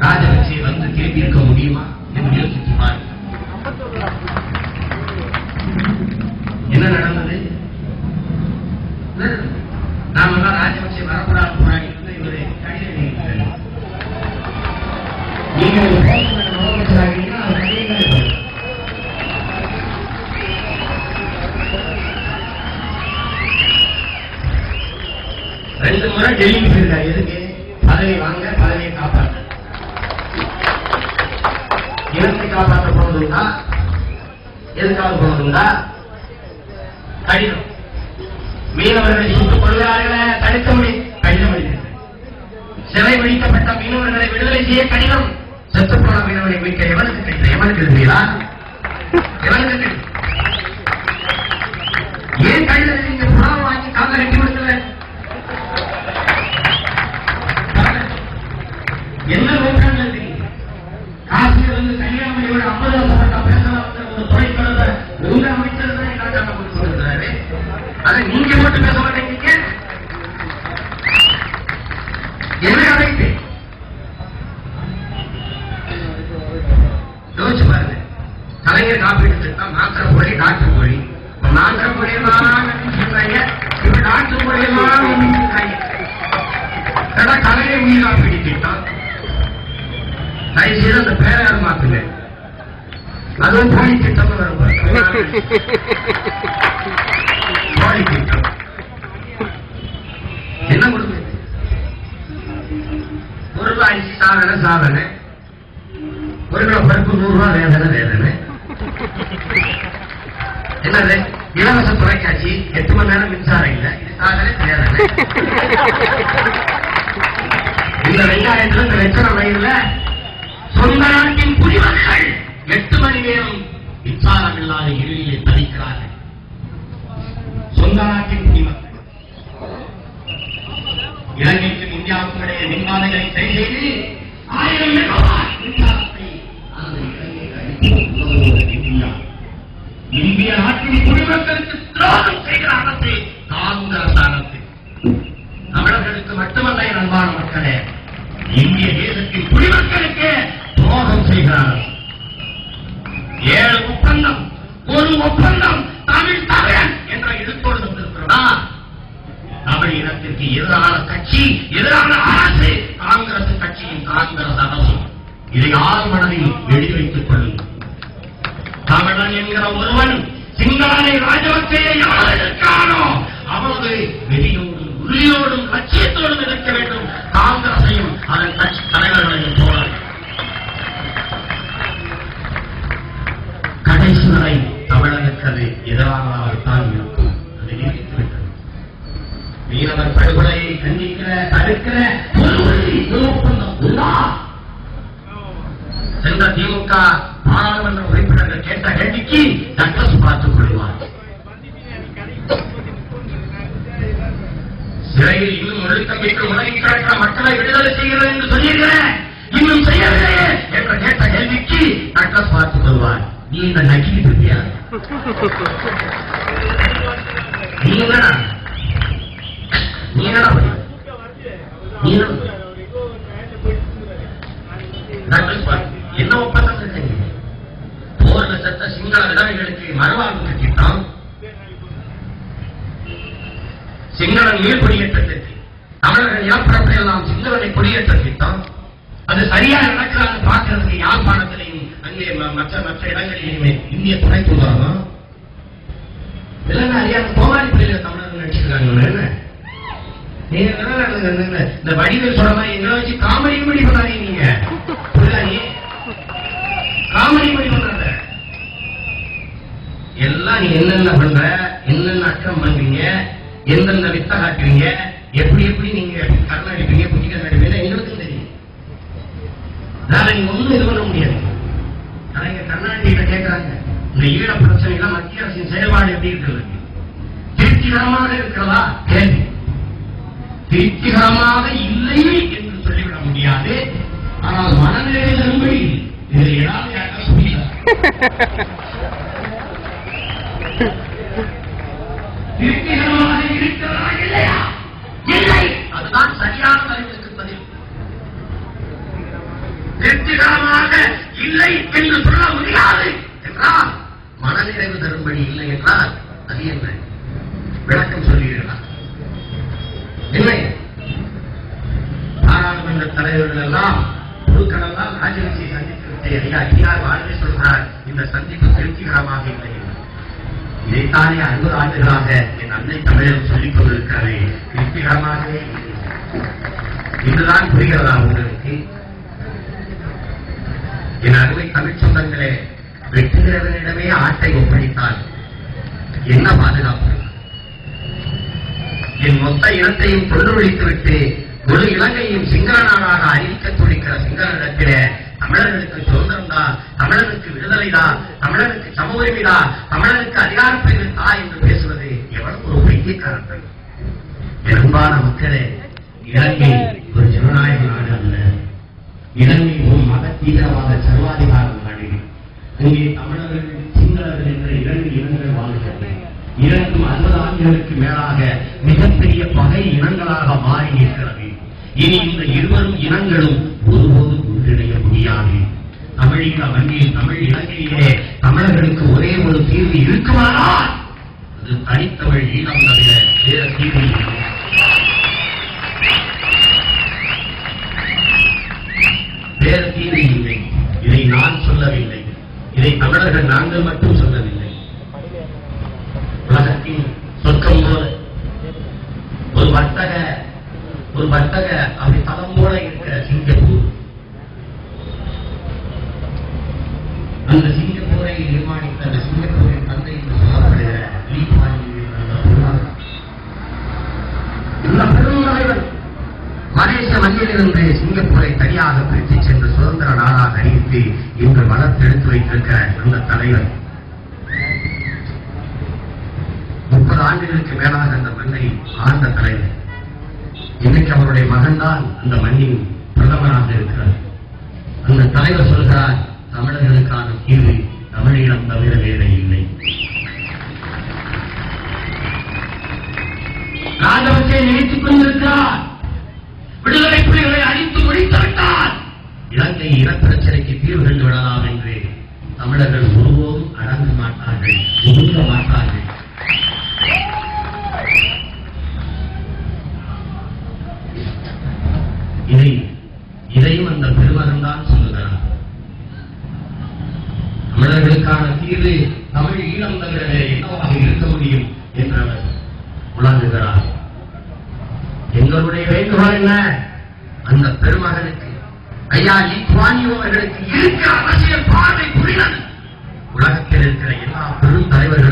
ராஜபக்சே வந்து திருப்பி இருக்க முடியுமா என்று யோசித்து பாருங்க. என்ன நடந்தது? நாம எல்லாம் ராஜபக்சே வரக்கூடாது போராடி இவரு நீங்க ரெண்டு முறை டெல்லிக்கு போயிருக்காரு. எதுக்கு? பதவி வாங்க, பதவியை காப்பாற்ற. இனத்தை காப்பாற்ற போனதுண்டா? எதுக்காக போனதுண்டா? கடிதம். மீனவர்களை சுட்டுக் கொள்கிறார்களை தடுக்க முடியும். கடிதம் அளிக்கிறது. சிறை பிடிக்கப்பட்ட மீனவர்களை விடுதலை செய்ய கடிதம். செத்துப்போன மீனவரை மீட்க எவனுக்கு கிடைத்தது? எவனுக்கு இருக்கிறீங்களா? எவனுக்கு கிடைக்கும்? ஏன் கடிதம் நீங்க புறாவை வாங்கி கால கட்டி விடுக்கல? என்ன நோக்கங்கள் தெரியும்? காசில் வந்து கன்னியாகுமரியோட 50 வருஷம் பேசலாம் ஒரு துறைக்கொள்ள உங்க அமைச்சர் தான் இலாக்காக கொடுத்து சொல்றாரு. அதை நீங்க மட்டும் பேச மாட்டேங்க. என்ன அழைப்பு? யோசிச்சு பாருங்க. கலைஞர் காப்பீடு திட்டம் மாத்திர போலி டாக்டர் போலி மாத்திர போலியெல்லாம் சொல்றாங்க. இப்ப டாக்டர் போலியெல்லாம் கலைஞர் உயிர் காப்பீடு திட்டம் தயவுசெய்து அந்த பேரால் மாத்துங்க. அதுவும் போலி திட்டம் வரும். போலி திட்டம் என்ன கொடுக்குது? ₹1 சாதனை சாதனை, 1 கிலோ பருப்பு ₹100 வேதனை வேதனை. என்னது? இலவச தொலைக்காட்சி 8 மணி நேரம் மின்சாரம் இல்லை. இது சாதனை வேதனை. இந்த வெங்காயத்தில் இந்த வெச்சனை வயதுல சொந்த நாட்டின் குடிமக்கள் 8 மணி நேரம் மின்சாரம் இல்லாத இருளிலே தவிக்கிறார்கள். சொந்த நாட்டின் குடிமக்கள். இலங்கைக்கும் இந்தியாவுக்கும் இடையே மின்பாதைகளை சரி செய்து 1000 மெகாவாட் மின்சாரத்தை இந்திய நாட்டின் குடிமக்களுக்கு துரோகம் செய்கிற அரசு காங்கிரஸ் அரசு. தமிழர்களுக்கு மட்டுமல்ல அன்பான மக்களே, இந்திய தேசத்தின் குடிமக்களுக்கு துரோகம் செய்கிறார். 7 ஒப்பந்தம், ஒரு ஒப்பந்தம் தமிழ் தமிழன் என்ற எழுத்தோடு வந்திருக்கிறதா? தமிழ் இனத்திற்கு எதிரான கட்சி, எதிரான அரசு காங்கிரஸ் கட்சியின் காங்கிரஸ் அரசு. இதை ஆறு மனதில் எழுதி வைத்துக் கொள்ளுங்கள். தமிழன் என்கிற ஒருவன் சிங்களனை ராஜபக்சேயை எவ்வளவு எதிர்க்கானோ அவனது வெறியோடும் உறுதியோடும் லட்சியத்தோடும் எதிர்க்க வேண்டும். காங்கிரசையும் அதன் கட்சி தலைவர்களையும் போராடி கடைசி வரை தமிழனுக்கு அது எதிரானதாகத்தான் இருக்கும். அதை நிறுத்திவிட்டது. மீனவர் படுகொலையை கண்டிக்கிற தடுக்கிற ஒரு ஒப்பந்தம் உள்ளா? சென்ற திமுக பாராளுமன்ற உறுப்பினர்கள் கேட்ட கேள்விக்கு டக்ளஸ் பார்த்துக் கொள்வார். சிறையில் இன்னும் ஒழுக்கம் பெற்று உலகில் கிடக்கிற மக்களை விடுதலை செய்கிறது என்று சொல்லியிருக்கிறேன், இன்னும் செய்யவில்லையே என்ற கேட்ட கேள்விக்கு டக்ளஸ் பார்த்துக் கொள்வார். நீ இந்த நக்கிட்டு இருக்கியா? நீ என்னடா என்ன ஒப்பந்தம் செஞ்சீங்க? போர்ல சத்த சிங்கள விதவைகளுக்கு மறுவாழ்வு திட்டம், சிங்களன் நீர் குடியேற்ற திட்டம், தமிழர்கள் இனப்பரப்பில் எல்லாம் சிங்களனை குடியேற்ற திட்டம். அது சரியா நடக்கிறாங்க பார்க்கறதுக்கு யாழ்ப்பாணத்திலையும் அங்கே மற்ற மற்ற இடங்களிலுமே இந்திய துணை தூதரகம் இல்லைன்னா அறியாம கோமாளி பள்ளியில தமிழர்கள் நடிச்சிருக்காங்க. இந்த வடிவில் சொல்ற மாதிரி எங்களை வச்சு காமெடி பண்ணாதீங்க. நீங்க காமெடி பண்ற எல்லாம் நீ என்னென்ன பண்ற, என்னென்ன அக்கம் பண்றீங்க, எந்தெந்த வித்த காட்டுறீங்க, எப்படி எப்படி நீங்க கண்ண அடிப்பீங்க, குட்டி கண்ண அடிப்பீங்க எங்களுக்கும் தெரியும். அதனால நீங்க ஒண்ணும் இது பண்ண முடியாது. கலைஞர் கருணாநிதியிட்ட கேட்கிறாங்க, இந்த ஈழ பிரச்சனைகள் மத்திய அரசின் செயல்பாடு எப்படி இருக்கிறது, திருப்திகரமாக இருக்கிறதா? கேள்வி. திருப்திகரமாக இல்லை என்று சொல்லிவிட முடியாது. ஆனால் மனநிலை நம்பி இதை ஏதாவது திருப்திகரமாக இருக்கிறதா இல்லையா? இல்லை. அதுதான் சரியான பதிலுக்கு பதில். திருப்திகரமாக இல்லை என்று சொல்ல முடியாது என்றால், மனநிறைவு தரும்படி இல்லை என்றால் அது என்ன விளக்கம் சொல்லுகிறார்? இல்லை, பாராளுமன்ற தலைவர்கள் எல்லாம் குழுக்கள் எல்லாம் ராஜகட்சியை சந்தித்து ஐயா டிஆர் பாரதி சொல்கிறார், இந்த சந்திப்பு திருப்திகரமாக இல்லை. இதைத்தானே 60 ஆண்டுகளாக என் அன்னை தமிழகம் சொல்லிக் கொண்டிருக்கிறது, திருப்திகரமாகவே இல்லை. இதுதான் புரிகிறதா உங்களுக்கு? என் அருமை தமிழ் சொந்தங்களே, வெட்டுகிறவனிடமே ஆட்டை ஒப்படைத்தால் என்ன பாதுகாப்பு? என் மொத்த இனத்தையும் கொண்டுவிட்டு ஒரு இலங்கையும் சிங்கள நாடாக அறிவிக்க துடிக்கிற சிங்களத்திலே தமிழர்களுக்கு சுதந்திரம் தான், தமிழனுக்கு விடுதலை தான், தமிழனுக்கு சம உரிமை தான், தமிழனுக்கு அதிகாரப்பதிவு தான் என்று பேசுவது எவ்வளவு ஒரு பைத்தியக்காரர்கள். என் அன்பான மக்களே, இலங்கை ஒரு ஜனநாயக நாடு அல்ல. இலங்கை ஒரு மத தீவிரவாத சர்வாதிகார நாடு. இங்கே தமிழர்கள் சிங்களர்கள் என்ற 2 இனங்கள் வாழ்கிறது. 260 ஆண்டுகளுக்கு மேலாக மிகப்பெரிய பகை இனங்களாக மாறி நிற்கிறது. இனி இந்த இருவரும் இனங்களும் ஒருபோதும் ஒன்றிணைய முடியாது. தமிழீழ மண்ணில், தமிழ் இலங்கையிலே தமிழர்களுக்கு ஒரே ஒரு தீர்வு இருக்குமானால் அது தனித்தமிழ் ஈழம் தவிர வேற தீர்வு இல்லை. வேற தீர்வு இல்லை. இதை நான் சொல்லவில்லை, இதை தமிழர்கள் நாங்கள் மட்டும் சொல்லவில்லை. உலகத்தின் சொர்க்கம் போல ஒரு வர்த்தக அப்படி தளம் போல இருக்கிற சிங்கப்பூர், அந்த சிங்கப்பூரை நிர்மாணித்த அந்த சிங்கப்பூரின் தந்தை என்று சொல்லப்படுகிற லீ குவான் யூ இந்த பெருந்தலைவர் மலேசிய மண்ணிலிருந்து சிங்கப்பூரை தனியாக பிரித்து சென்று சுதந்திர நாடாக அறிவித்து இன்று வளர்த்தெடுத்து வைத்திருக்கிற அந்த தலைவர் 30 ஆண்டுகளுக்கு மேலாக அந்த மண்ணை ஆண்ட தலைவர். இன்னைக்கு அவருடைய மகன்தான் அந்த மண்ணின் பிரதமராக இருக்கிறார். அந்த தலைவர் சொல்கிறார், தமிழர்களுக்கான தீர்வு தமிழீழம் தவிர வேற இல்லை. ராஜபக்சே நினைத்துக் கொண்டிருக்கிறார், விடுதலை புலிகளை அழித்து முடித்துவிட்டார், இலங்கை இனப்பிரச்சனைக்கு தீர்வு கண்டு விடலாம் என்று தமிழர்கள் ஒருபோதும் அடங்க மாட்டார்கள், ஒதுங்க மாட்டார்கள். இதையும் அந்த பெருமகன் தான் சொல்லுகிறார். தமிழர்களுக்கான தீர்வு தமிழ் ஈழம் தவிர என்னவாக இருக்க முடியும் என்று அவர் உணர்ந்துகிறார். எங்களுடைய வேண்டுகோள் என்ன? அந்த பெருமகனுக்கு, ஐயா லீ குவான் யூ அவர்களுக்கு இருக்கிற அரசியல் பார்வை புரிகிறது. உலகத்தில் இருக்கிற எல்லா பெரும் தலைவர்களும்